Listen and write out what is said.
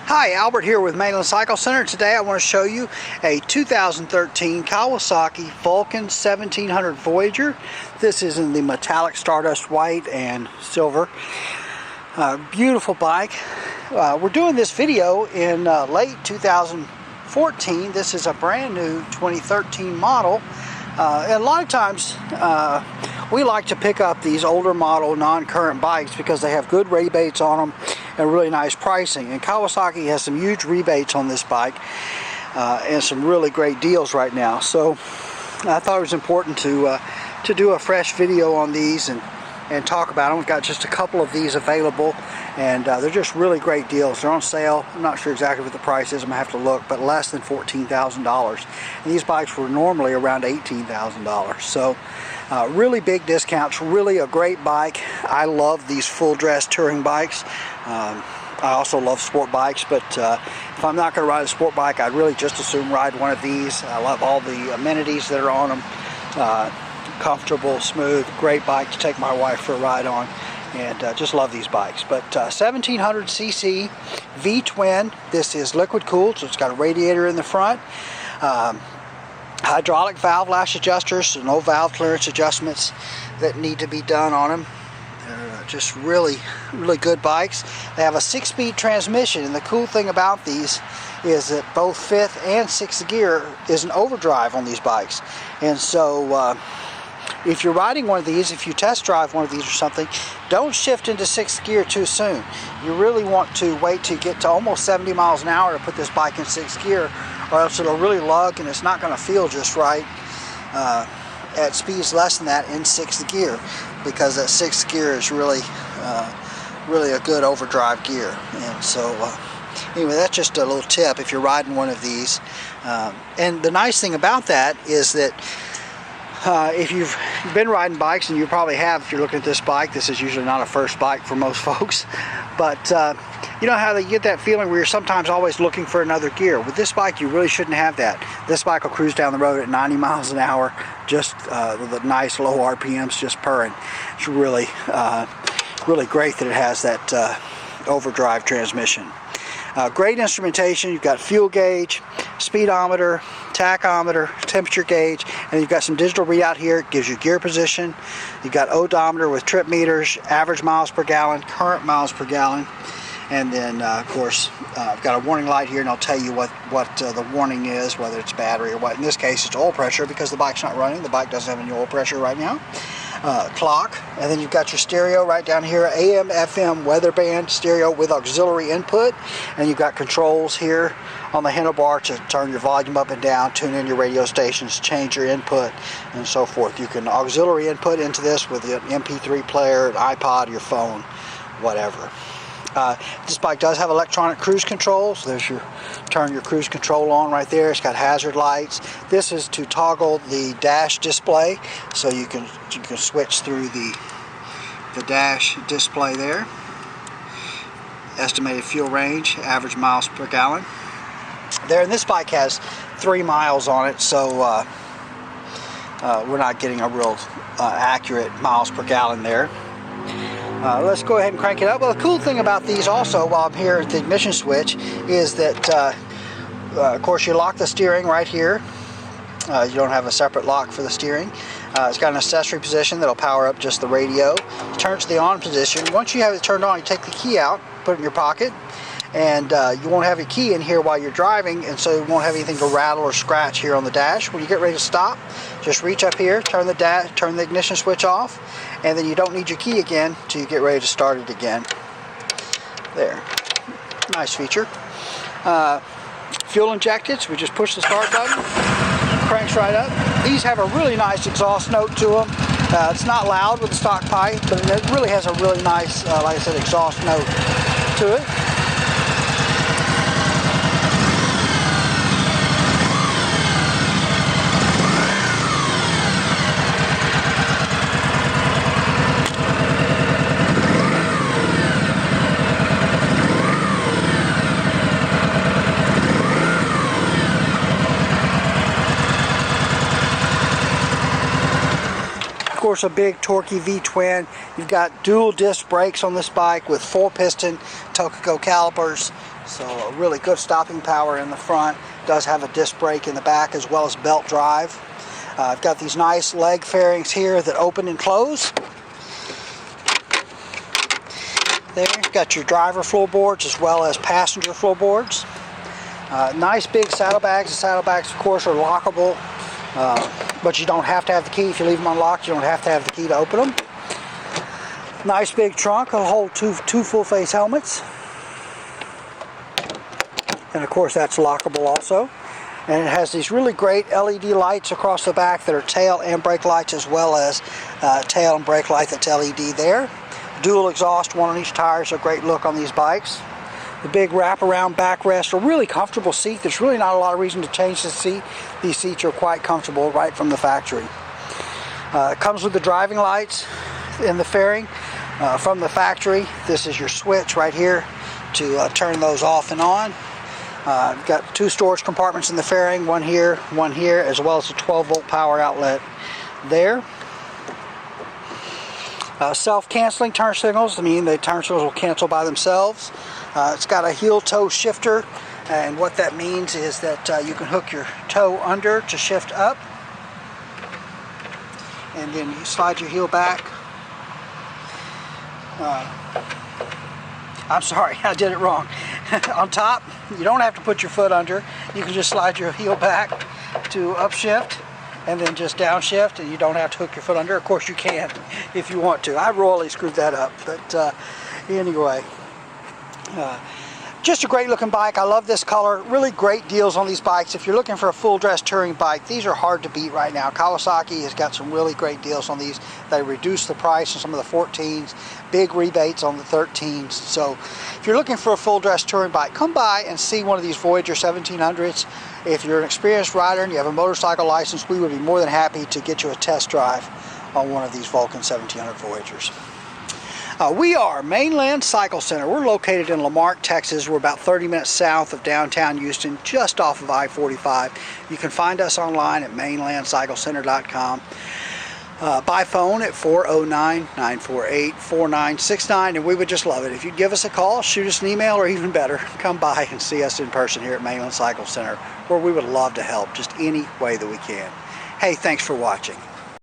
Hi, Albert here with Mainland Cycle Center. Today I want to show you a 2013 Kawasaki Vulcan 1700 Voyager. This is in the metallic stardust white and silver. Beautiful bike. We're doing this video in late 2014. This is a brand new 2013 model. And a lot of times we like to pick up these older model non-current bikes because they have good rebates on them and really nice pricing. And Kawasaki has some huge rebates on this bike and some really great deals right now. So I thought it was important to do a fresh video on these and talk about them. We've got just a couple of these available, and they're just really great deals. They're on sale. I'm not sure exactly what the price is. I'm going to have to look, but less than $14,000. And these bikes were normally around $18,000. So really big discounts, really a great bike. I love these full dress touring bikes. I also love sport bikes, but if I'm not going to ride a sport bike, I'd really just as soon ride one of these. I love all the amenities that are on them. Comfortable, smooth, great bike to take my wife for a ride on, and just love these bikes. But 1700cc V-twin. This is liquid cooled, so it's got a radiator in the front. Hydraulic valve lash adjusters, so no valve clearance adjustments that need to be done on them. They're just really good bikes. They have a 6-speed transmission, and the cool thing about these is that both 5th and 6th gear is an overdrive on these bikes. And so if you're riding one of these, if you test drive one of these or something, don't shift into 6th gear too soon. You really want to wait to get to almost 70 miles an hour to put this bike in 6th gear, or else it'll really lug and it's not going to feel just right at speeds less than that in 6th gear, because that 6th gear is really a good overdrive gear. And so anyway, that's just a little tip if you're riding one of these. And the nice thing about that is that if you've been riding bikes, and you probably have if you're looking at this bike, this is usually not a first bike for most folks, but you know how they get that feeling where you're sometimes always looking for another gear. With this bike, you really shouldn't have that. This bike will cruise down the road at 90 miles an hour, just with a nice low RPMs, just purring. It's really great that it has that overdrive transmission. Great instrumentation. You've got fuel gauge, speedometer, tachometer, temperature gauge, and you've got some digital readout here. It gives you gear position. You've got odometer with trip meters, average miles per gallon, current miles per gallon, and then of course I've got a warning light here, and I'll tell you what the warning is, whether it's battery or what. In this case, it's oil pressure because the bike's not running. The bike doesn't have any oil pressure right now. Clock, and then you've got your stereo right down here, AM, FM, weather band stereo with auxiliary input, and you've got controls here on the handlebar to turn your volume up and down, tune in your radio stations, change your input, and so forth. You can auxiliary input into this with an MP3 player, an iPod, your phone, whatever. This bike does have electronic cruise control, so there's your turn your cruise control on right there. It's got hazard lights. This is to toggle the dash display, so you can switch through the dash display there. Estimated fuel range, average miles per gallon. There, and this bike has 3 miles on it, so we're not getting a real accurate miles per gallon there. Let's go ahead and crank it up. Well, the cool thing about these also, while I'm here at the ignition switch, is that of course you lock the steering right here. You don't have a separate lock for the steering. It's got an accessory position that'll power up just the radio. Turn to the on position. Once you have it turned on, you take the key out, put it in your pocket, and you won't have your key in here while you're driving, and so you won't have anything to rattle or scratch here on the dash. When you get ready to stop, just reach up here, turn the ignition switch off, and then you don't need your key again till you get ready to start it again. There, nice feature. Fuel injected, so we just push the start button, cranks right up. These have a really nice exhaust note to them. It's not loud with the stock pipe, but it really has a really nice, like I said, exhaust note to it. course, a big torquey V-twin. You've got dual disc brakes on this bike with 4-piston Tokago calipers. So a really good stopping power in the front. Does have a disc brake in the back as well as belt drive. I've got these nice leg fairings here that open and close. There, you've got your driver floorboards as well as passenger floorboards. Nice big saddlebags. The saddlebags, of course, are lockable, but you don't have to have the key. If you leave them unlocked, you don't have to have the key to open them. Nice big trunk. It'll hold two full-face helmets. And of course, that's lockable also. And it has these really great LED lights across the back that are tail and brake lights, as well as tail and brake light that's LED there. Dual exhaust, one on each tire, so a great look on these bikes. The big wraparound backrest, a really comfortable seat. There's really not a lot of reason to change the seat. These seats are quite comfortable right from the factory. It comes with the driving lights in the fairing from the factory. This is your switch right here to turn those off and on. Got 2 storage compartments in the fairing, one here, as well as a 12-volt power outlet there. Self-canceling turn signals, I mean the turn signals will cancel by themselves. It's got a heel-toe shifter, and what that means is that you can hook your toe under to shift up, and then you slide your heel back. I'm sorry, I did it wrong. On top, you don't have to put your foot under. You can just slide your heel back to upshift, and then just downshift, and you don't have to hook your foot under. Of course you can if you want to. I royally screwed that up, but anyway. Just a great looking bike. I love this color. Really great deals on these bikes. If you're looking for a full dress touring bike, these are hard to beat right now. Kawasaki has got some really great deals on these. They reduced the price on some of the 14s, big rebates on the 13s. So if you're looking for a full dress touring bike, come by and see one of these Voyager 1700s. If you're an experienced rider and you have a motorcycle license, we would be more than happy to get you a test drive on one of these Vulcan 1700 Voyagers. We are Mainland Cycle Center. We're located in Marque, Texas. We're about 30 minutes south of downtown Houston, just off of I-45. You can find us online at mainlandcyclecenter.com. By phone at 409-948-4969, and we would just love it if you'd give us a call, shoot us an email, or even better, come by and see us in person here at Mainland Cycle Center, where we would love to help just any way that we can. Hey, thanks for watching.